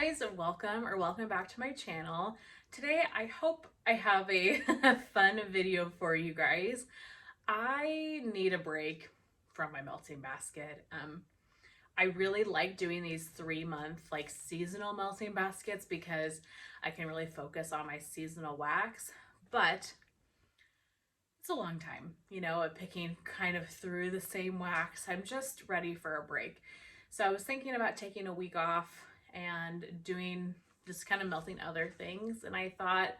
guys, welcome back to my channel. Today I hope I have a fun video for you guys. I need a break from my melting basket. I really like doing these 3-month like seasonal melting baskets because I can really focus on my seasonal wax, but it's a long time, picking kind of through the same wax. I'm just ready for a break. So I was thinking about taking a week off and doing just kind of melting other things. And I thought,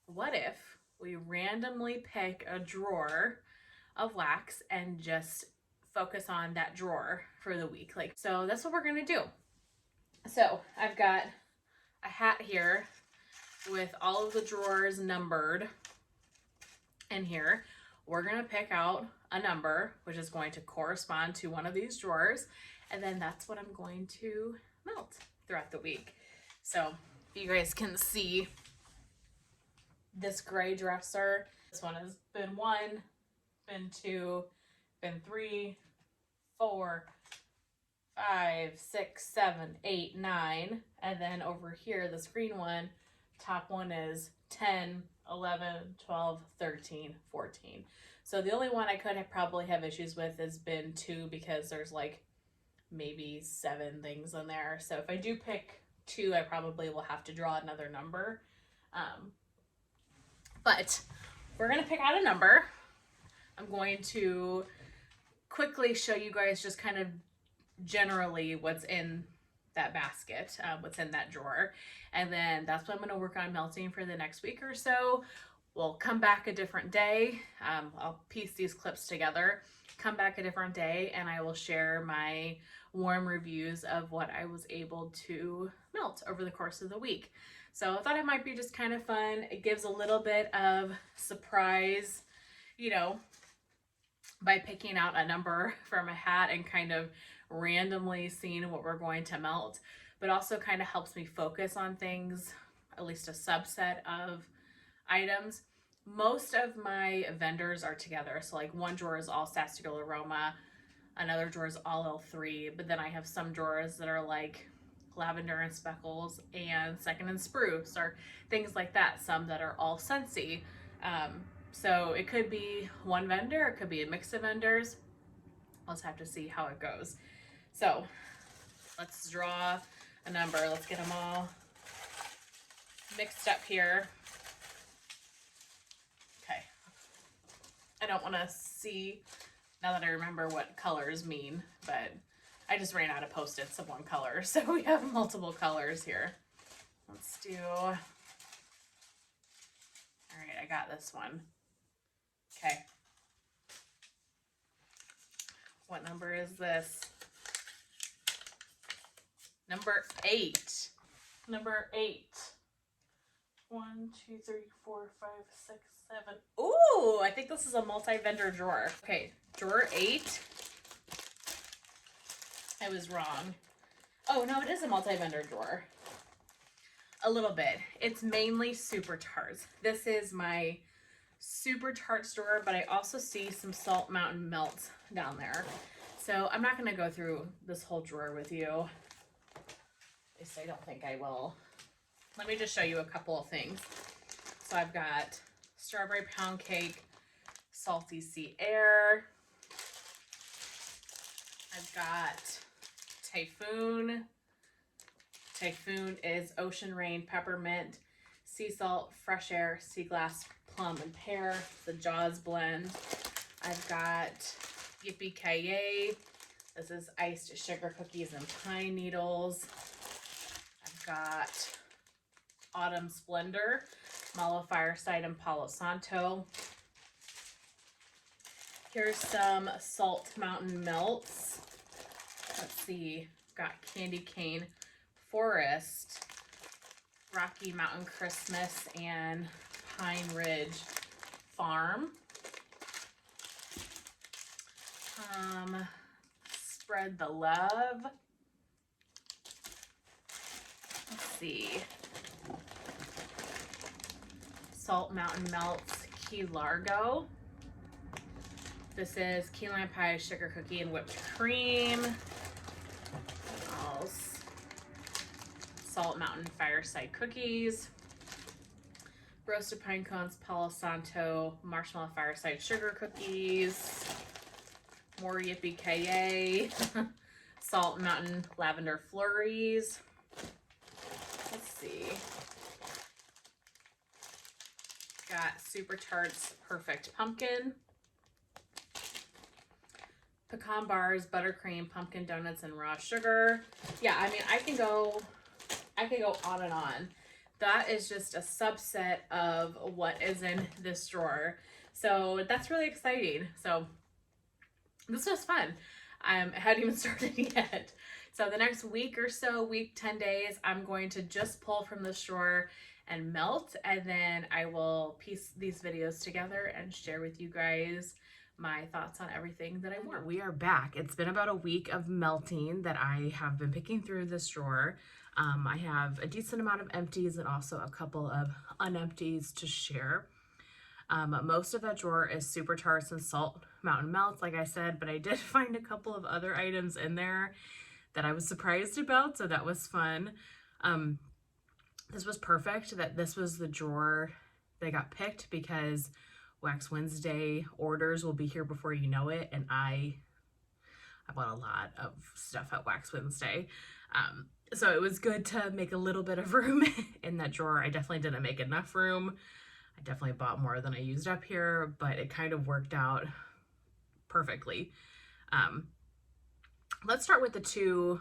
what if we randomly pick a drawer of wax and just focus on that drawer for the week? So that's what we're going to do. So I've got a hat here with all of the drawers numbered in here. We're going to pick out a number, which is going to correspond to one of these drawers. And then that's what I'm going to melt throughout the week. So you guys can see this gray dresser. This one has been 1, been 2, been 3, 4, 5, 6, 7, 8, 9. And then over here, this green one, top one is 10, 11, 12, 13, 14. So the only one I could probably have issues with has been 2 because there's like maybe 7 things in there. So if I do pick 2, I probably will have to draw another number. But we're going to pick out a number. I'm going to quickly show you guys just kind of generally what's in that basket, what's in that drawer. And then that's what I'm going to work on melting for the next week or so. We'll come back a different day. I'll piece these clips together, come back a different day, and I will share my warm reviews of what I was able to melt over the course of the week. So I thought it might be just kind of fun. It gives a little bit of surprise, by picking out a number from a hat and kind of randomly seeing what we're going to melt, but also kind of helps me focus on things, at least a subset of items. Most of my vendors are together. So like one drawer is all Sastigal Aroma, another drawer is all L3, but then I have some drawers that are like Lavender and Speckles and Second and Spruce or things like that. Some that are all Scentsy. So it could be one vendor, it could be a mix of vendors. I'll just have to see how it goes. So let's draw a number. Let's get them all mixed up here. Okay. I don't want to see now that I remember what colors mean, but I just ran out of Post-its of one color. So we have multiple colors here. Let's do, all right, I got this one. Okay. What number is this? Number 8. Number 8. 1, 2, 3, 4, 5, 6, 7. Ooh, I think this is a multi-vendor drawer. Okay, drawer 8. I was wrong. Oh, no, it is a multi-vendor drawer. A little bit. It's mainly Super Tarts. This is my Super Tarts drawer, but I also see some Salt Mountain Melts down there. So I'm not going to go through this whole drawer with you. At least I don't think I will. Let me just show you a couple of things. So I've got Strawberry Pound Cake, Salty Sea Air. I've got Typhoon. Typhoon is Ocean Rain, Peppermint, Sea Salt, Fresh Air, Sea Glass, Plum, and Pear. The Jaws blend. I've got Yippee-Ki-Yay. This is iced sugar cookies and pine needles. I've got Autumn Splendor, Malo Fireside, and Palo Santo. Here's some Salt Mountain Melts. Let's see. Got Candy Cane Forest, Rocky Mountain Christmas, and Pine Ridge Farm. Spread the Love. Let's see. Salt Mountain Melts Key Largo. This is key lime pie, sugar cookie, and whipped cream. What else? Salt Mountain Fireside Cookies, roasted pine cones, Palo Santo Marshmallow Fireside Sugar Cookies, more Yippee Ki Salt Mountain Lavender Flurries. Let's see. Got Super Tarts Perfect Pumpkin, pecan bars, buttercream, pumpkin donuts, and raw sugar. Yeah, I mean, I can go on and on. That is just a subset of what is in this drawer. So that's really exciting. So this was fun. I hadn't even started yet. So the next week or so, 10 days, I'm going to just pull from this drawer and melt, and then I will piece these videos together and share with you guys my thoughts on everything that I wore. We are back. It's been about a week of melting that I have been picking through this drawer. I have a decent amount of empties and also a couple of unempties to share. Most of that drawer is Super Tarts and Salt Mountain Melts, like I said, but I did find a couple of other items in there that I was surprised about, so that was fun. This was perfect that this was the drawer that got picked because Wax Wednesday orders will be here before you know it, and I bought a lot of stuff at Wax Wednesday. So it was good to make a little bit of room in that drawer. I definitely didn't make enough room. I definitely bought more than I used up here, but it kind of worked out perfectly. Let's start with the two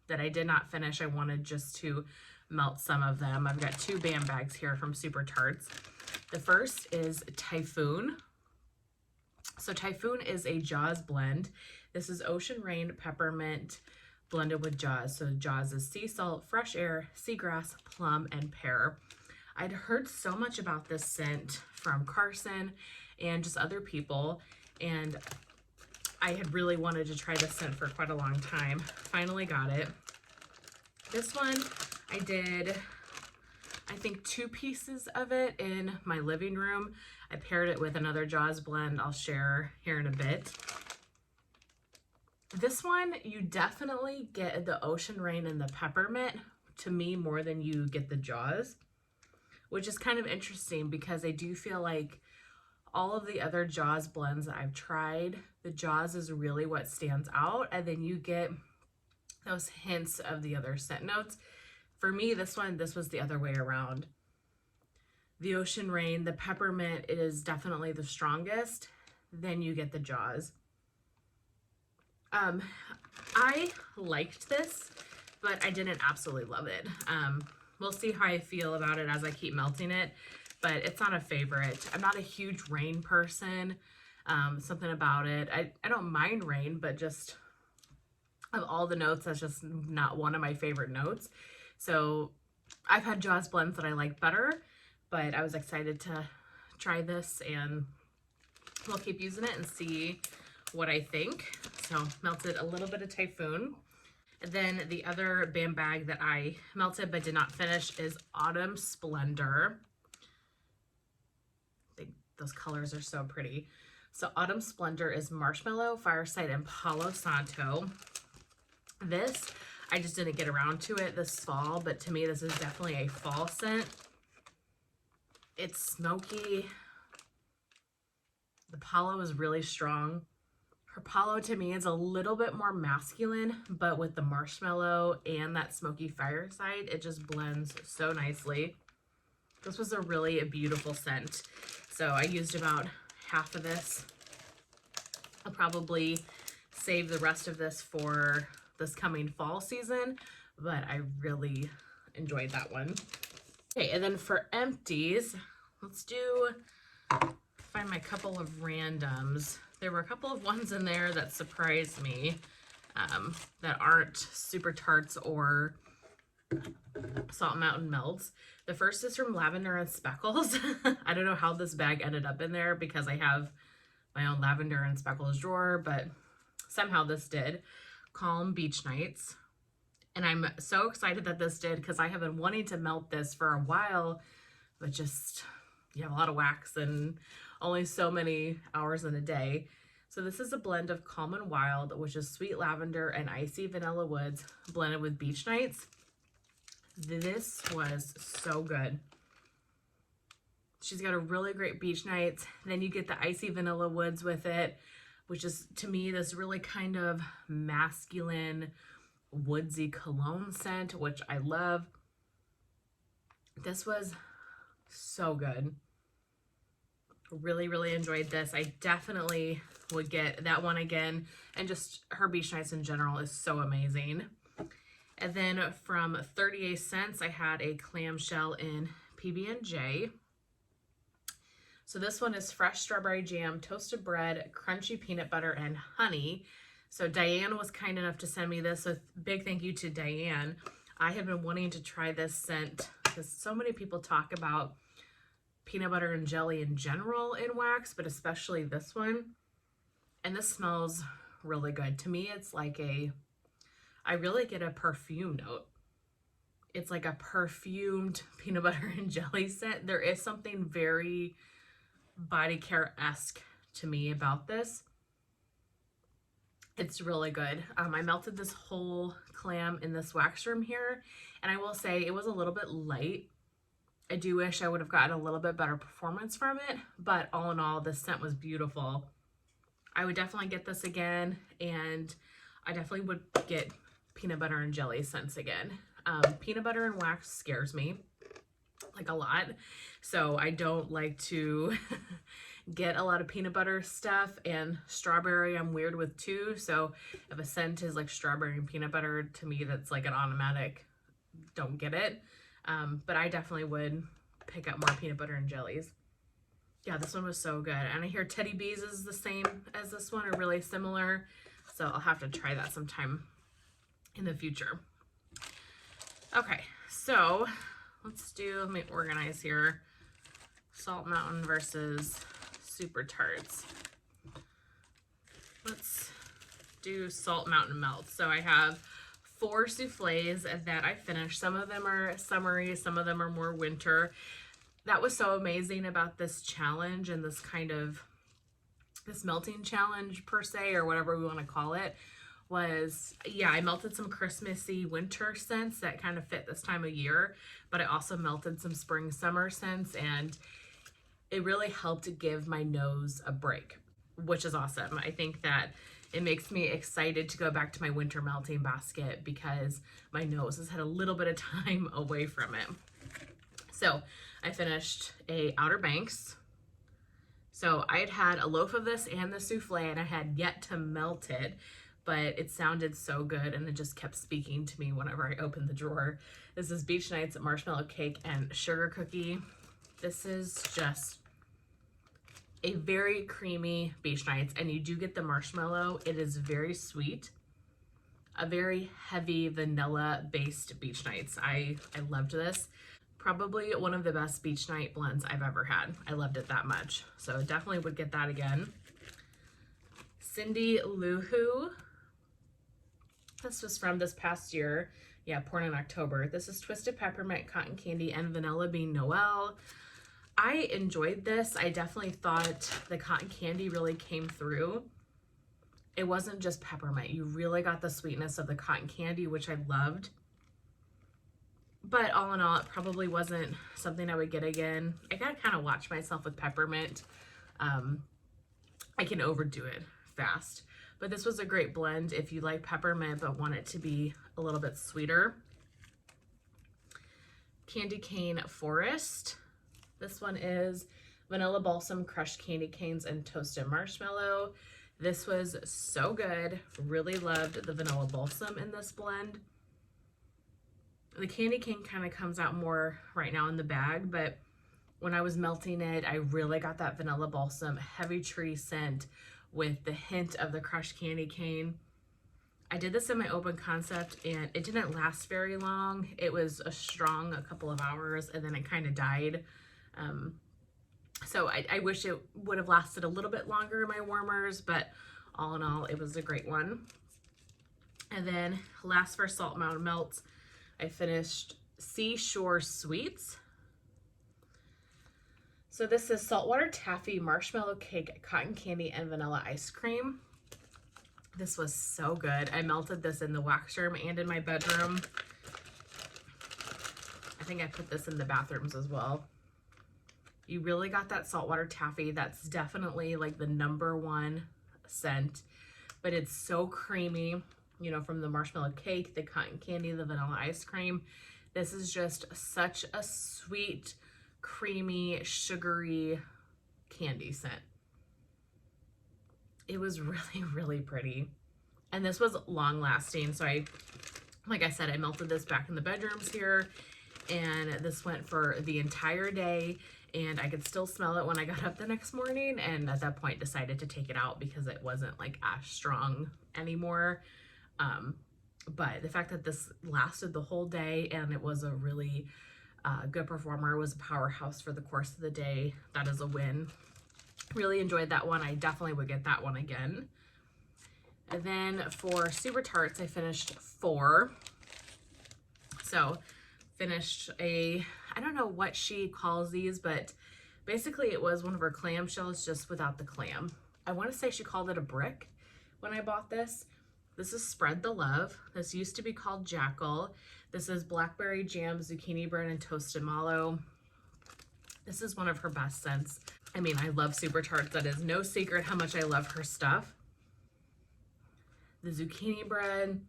that I did not finish. I wanted just to melt some of them. I've got two bam bags here from Super Tarts. The first is Typhoon. So Typhoon is a Jaws blend. This is Ocean Rain Peppermint blended with Jaws. So Jaws is sea salt, fresh air, seagrass, plum, and pear. I'd heard so much about this scent from Carson and just other people, and I had really wanted to try this scent for quite a long time. Finally got it. This one, I did, I think, 2 pieces of it in my living room. I paired it with another Jaws blend I'll share here in a bit. This one, you definitely get the Ocean Rain and the peppermint, to me, more than you get the Jaws, which is kind of interesting because I do feel like all of the other Jaws blends that I've tried, the Jaws is really what stands out, and then you get those hints of the other scent notes. For me, this was the other way around. The Ocean Rain, the peppermint is definitely the strongest, then you get the Jaws. I liked this, but I didn't absolutely love it. We'll see how I feel about it as I keep melting it, but it's not a favorite. I'm not a huge rain person. Something about it. I don't mind rain, but just of all the notes, that's just not one of my favorite notes. So I've had Jaws blends that I like better, but I was excited to try this, and we'll keep using it and see what I think. So melted a little bit of Typhoon. And then the other bam bag that I melted but did not finish is Autumn Splendor. I think those colors are so pretty. So Autumn Splendor is Marshmallow, Fireside, and Palo Santo. This, I just didn't get around to it this fall, but to me this is definitely a fall scent. It's smoky. The Palo is really strong. Her Palo to me is a little bit more masculine, but with the marshmallow and that smoky fireside, it just blends so nicely. This was a really beautiful scent. So I used about half of this. I'll probably save the rest of this for this coming fall season, but I really enjoyed that one. Okay, and then for empties, let's find my couple of randoms. There were a couple of ones in there that surprised me that aren't Super Tarts or Salt Mountain Melts. The first is from Lavender and Speckles. I don't know how this bag ended up in there because I have my own Lavender and Speckles drawer, but somehow this did. Calm Beach Nights. And I'm so excited that this did because I have been wanting to melt this for a while, but just, you have a lot of wax and only so many hours in a day. So this is a blend of Calm and Wild, which is sweet lavender and icy vanilla woods blended with Beach Nights. This was so good. She's got a really great beach nights. Then you get the icy vanilla woods with it, which is, to me, this really kind of masculine, woodsy cologne scent, which I love. This was so good. Really, really enjoyed this. I definitely would get that one again. And just her beach nights in general is so amazing. And then from 38 cents, I had a clamshell in PB&J. So this one is fresh strawberry jam, toasted bread, crunchy peanut butter, and honey. So Diane was kind enough to send me this. So big thank you to Diane. I have been wanting to try this scent because so many people talk about peanut butter and jelly in general in wax, but especially this one. And this smells really good. To me, it's like I really get a perfume note. It's like a perfumed peanut butter and jelly scent. There is something very body care-esque to me about this. It's really good. I melted this whole clam in this wax room here, and I will say it was a little bit light. I do wish I would have gotten a little bit better performance from it, but all in all, this scent was beautiful. I would definitely get this again, and I definitely would get peanut butter and jelly scents again. Peanut butter and wax scares me, like a lot, so I don't like to get a lot of peanut butter stuff, and strawberry I'm weird with too, so if a scent is like strawberry and peanut butter, to me that's like an automatic don't get it. But I definitely would pick up more peanut butter and jellies. Yeah, this one was so good. And I hear Teddy B's is the same as this one, or really similar. So I'll have to try that sometime in the future. Okay, so let me organize here. Salt Mountain versus Super Tarts. Let's do Salt Mountain Melt. So I have 4 souffles that I finished. Some of them are summery, some of them are more winter. That was so amazing about this challenge and this kind of, this melting challenge per se, or whatever we want to call it, was, yeah, I melted some Christmassy winter scents that kind of fit this time of year, but I also melted some spring summer scents, and it really helped give my nose a break, which is awesome. I think that it makes me excited to go back to my winter melting basket because my nose has had a little bit of time away from it. So I finished a Outer Banks. So I had a loaf of this and the souffle, and I had yet to melt it, but it sounded so good, and it just kept speaking to me whenever I opened the drawer. This is Beach Nights Marshmallow Cake and Sugar Cookie. This is just a very creamy Beach Nights, and you do get the marshmallow. It is very sweet, a very heavy vanilla based Beach Nights. I loved this. Probably one of the best Beach Night blends I've ever had. I loved it that much, so definitely would get that again. Cindy Lou Who. This was from this past year. Yeah, poured in October. This is Twisted Peppermint, Cotton Candy, and Vanilla Bean Noel. I enjoyed this. I definitely thought the cotton candy really came through. It wasn't just peppermint. You really got the sweetness of the cotton candy, which I loved. But all in all, it probably wasn't something I would get again. I gotta kind of watch myself with peppermint. I can overdo it fast. But this was a great blend if you like peppermint but want it to be a little bit sweeter. Candy Cane Forest. This one is Vanilla Balsam, crushed candy canes, and toasted marshmallow. This was so good. Really loved the Vanilla Balsam in this blend. The candy cane kind of comes out more right now in the bag, but when I was melting it, I really got that Vanilla Balsam heavy tree scent with the hint of the crushed candy cane. I did this in my open concept, and it didn't last very long. It was a strong a couple of hours, and then it kind of died. So I wish it would have lasted a little bit longer in my warmers, but all in all, it was a great one. And then last for Salt Mountain Melts, I finished Seashore Sweets. So this is saltwater taffy, marshmallow cake, cotton candy, and vanilla ice cream. This was so good. I melted this in the wax room and in my bedroom. think I put this in the bathrooms as well. You really got that saltwater taffy. That's definitely like the #1 scent, but it's so creamy, you know, from the marshmallow cake, the cotton candy, the vanilla ice cream. This is just such a sweet, creamy, sugary candy scent. It was really, really pretty. And this was long lasting. So like I said, I melted this back in the bedrooms here, and this went for the entire day, and I could still smell it when I got up the next morning, and at that point decided to take it out because it wasn't like as strong anymore. But the fact that this lasted the whole day and it was a really good performer, was a powerhouse for the course of the day, that is a win. Really enjoyed that one. I definitely would get that one again. And then for Super Tarts, I finished 4. So finished I don't know what she calls these, but basically it was one of her clamshells just without the clam. I want to say she called it a brick when I bought this. This is Spread the Love. This used to be called Jackal. This is blackberry jam, zucchini bread, and toasted mallow. This is one of her best scents. I mean, I love Super Tarts. That is no secret how much I love her stuff. The zucchini bread,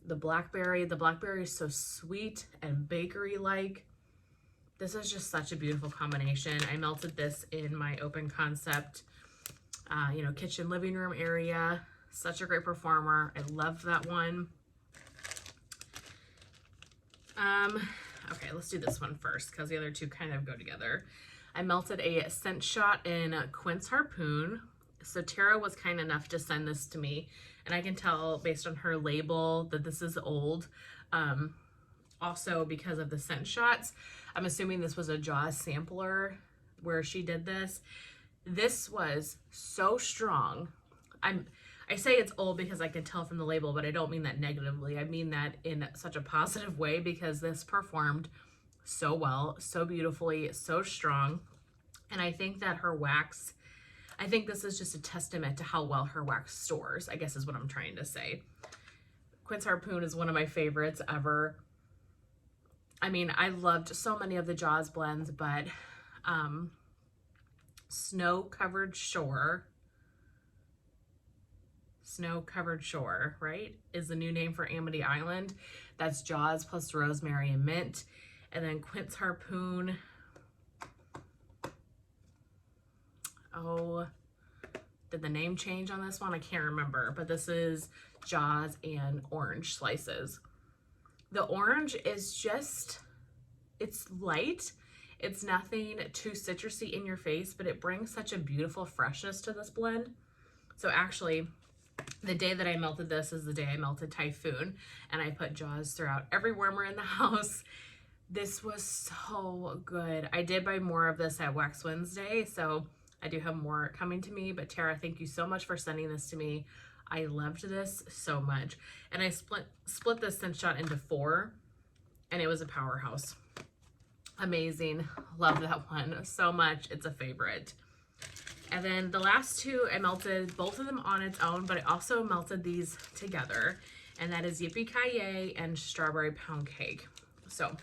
the blackberry is so sweet and bakery-like. This is just such a beautiful combination. I melted this in my open concept, you know, kitchen living room area. Such a great performer. I love that one. Okay, let's do this one first because the other two kind of go together. I melted a scent shot in Quince Harpoon. So Tara was kind enough to send this to me, and I can tell based on her label that this is old. Also because of the scent shots, I'm assuming this was a Jaws sampler where she did this. This was so strong. I say it's old because I can tell from the label, but I don't mean that negatively. I mean that in such a positive way because this performed so well, so beautifully, so strong. And I think that her wax, I think this is just a testament to how well her wax stores, I guess is what I'm trying to say. Quince Harpoon is one of my favorites ever. I mean, I loved so many of the Jaws blends, but Snow Covered Shore, right, is the new name for Amity Island. That's Jaws plus rosemary and mint. And then Quince Harpoon. Oh, did the name change on this one? I can't remember, but this is Jaws and orange slices. The orange is just, it's light. It's nothing too citrusy in your face, but it brings such a beautiful freshness to this blend. So actually, the day that I melted this is the day I melted Typhoon, and I put Jaws throughout every warmer in the house. This was so good. I did buy more of this at Wax Wednesday, so I do have more coming to me, but Tara, thank you so much for sending this to me. I loved this so much. And I split this scent shot into 4, and it was a powerhouse. Amazing. Love that one so much. It's a favorite. And then the last 2, I melted both of them on its own, but I also melted these together, and that is Yippee-Ki-Yay and Strawberry Pound Cake. So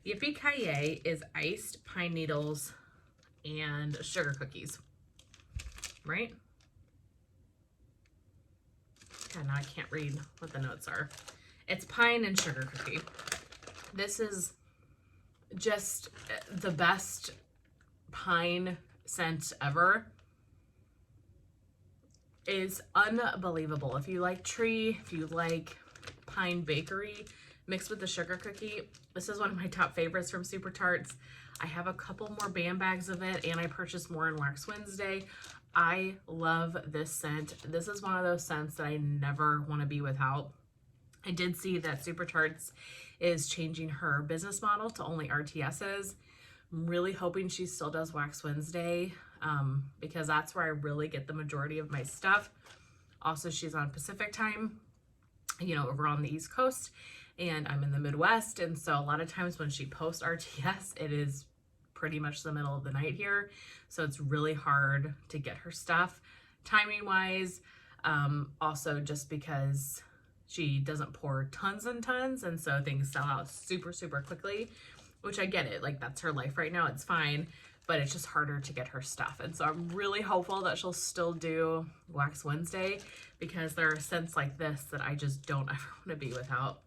Yippee-Ki-Yay is iced pine needles and sugar cookies, right? God, now I can't read what the notes are. It's pine and sugar cookie. This is just the best pine scent ever. Is unbelievable. If you like tree, if you like pine bakery mixed with the sugar cookie, this is one of my top favorites from Super Tarts. I have a couple more band bags of it, and I purchased more in Wax Wednesday. I love this scent. This is one of those scents that I never want to be without. I did see that Super Tarts is changing her business model to only RTSs. I'm really hoping she still does Wax Wednesday because that's where I really get the majority of my stuff. Also, she's on Pacific time, you know, over on the East Coast, and I'm in the Midwest. And so a lot of times when she posts RTS, it is pretty much the middle of the night here. So it's really hard to get her stuff timing wise. Also just because she doesn't pour tons and tons. And so things sell out super, super quickly, which I get it. Like, that's her life right now. It's fine, but it's just harder to get her stuff. And so I'm really hopeful that she'll still do Wax Wednesday, because there are scents like this that I just don't ever want to be without.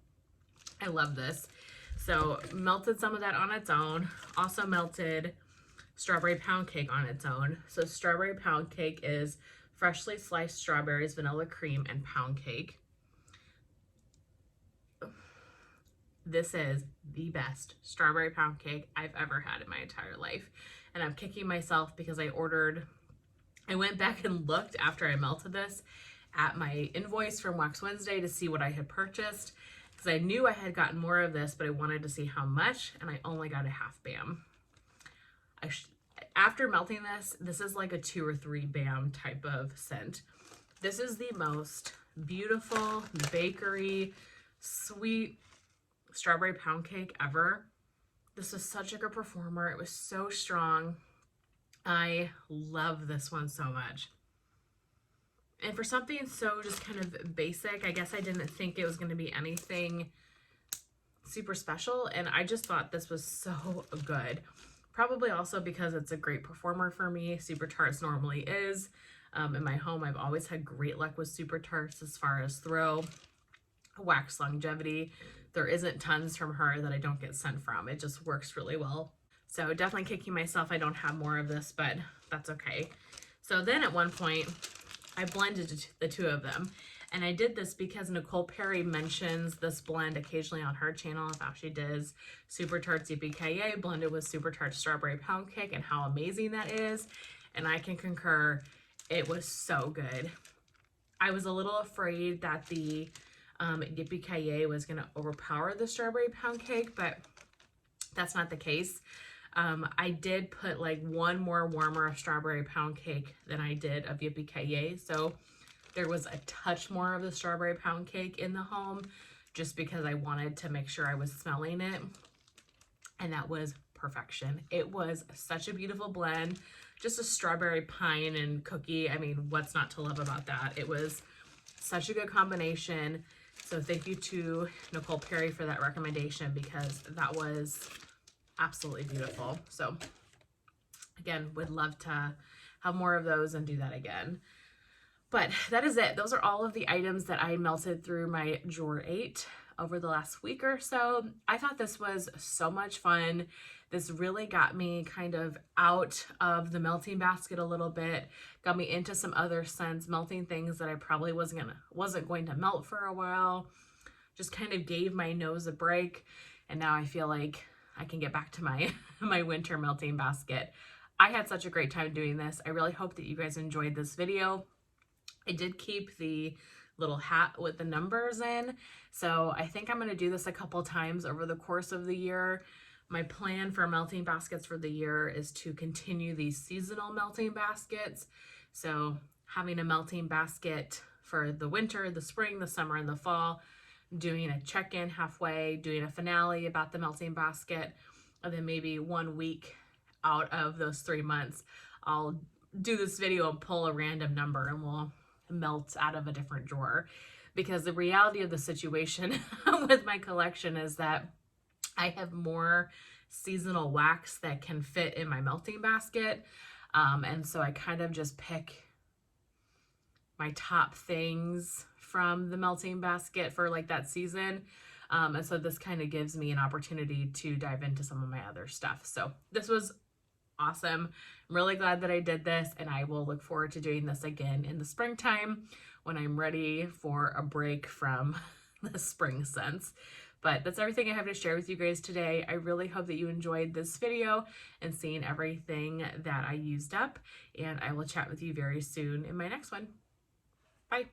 I love this. So melted some of that on its own. Also melted strawberry pound cake on its own. So strawberry pound cake is freshly sliced strawberries, vanilla cream, and pound cake. This is the best strawberry pound cake I've ever had in my entire life. And I'm kicking myself because I went back and looked after I melted this at my invoice from Wax Wednesday to see what I had purchased, because I knew I had gotten more of this, but I wanted to see how much, and I only got a half BAM. After melting this is like a 2 or 3 BAM type of scent. This is the most beautiful bakery sweet strawberry pound cake ever. This was such a good performer. It was so strong. I love this one so much. And for something so just kind of basic, I guess I didn't think it was going to be anything super special, and I just thought this was so good. Probably also because it's a great performer for me. Super Tarts normally is. In my home, I've always had great luck with Super Tarts as far as throw, wax longevity. There isn't tons from her that I don't get sent from. It just works really well. So definitely kicking myself I don't have more of this, but that's okay. So then at one point, I blended the two of them. And I did this because Nicole Perry mentions this blend occasionally on her channel about she does Super Tarts EPKA blended with Super Tarts Strawberry Pound Cake and how amazing that is. And I can concur, it was so good. I was a little afraid that the EPKA was going to overpower the Strawberry Pound Cake, but that's not the case. I did put like one more warmer of Strawberry Pound Cake than I did of Yippee-Ki-Yay, so there was a touch more of the Strawberry Pound Cake in the home, just because I wanted to make sure I was smelling it, and that was perfection. It was such a beautiful blend, just a strawberry pine and cookie. I mean, what's not to love about that? It was such a good combination. So thank you to Nicole Perry for that recommendation, because that was absolutely beautiful. So again, would love to have more of those and do that again. But that is it. Those are all of the items that I melted through my drawer 8 over the last week or so. I thought this was so much fun. This really got me kind of out of the melting basket a little bit, got me into some other scents, melting things that I probably wasn't going to melt for a while. Just kind of gave my nose a break, and now I feel like I can get back to my my winter melting basket. I had such a great time doing this. I really hope that you guys enjoyed this video. I did keep the little hat with the numbers in, so I think I'm going to do this a couple times over the course of the year. My plan for melting baskets for the year is to continue these seasonal melting baskets. So having a melting basket for the winter, the spring, the summer, and the fall, doing a check-in halfway, doing a finale about the melting basket, and then maybe 1 week out of those 3 months, I'll do this video and pull a random number and we'll melt out of a different drawer. Because the reality of the situation with my collection is that I have more seasonal wax that can fit in my melting basket. And so I kind of just pick my top things from the melting basket for like that season. And so this kind of gives me an opportunity to dive into some of my other stuff. So this was awesome. I'm really glad that I did this, and I will look forward to doing this again in the springtime when I'm ready for a break from the spring scents. But that's everything I have to share with you guys today. I really hope that you enjoyed this video and seeing everything that I used up, and I will chat with you very soon in my next one. Bye.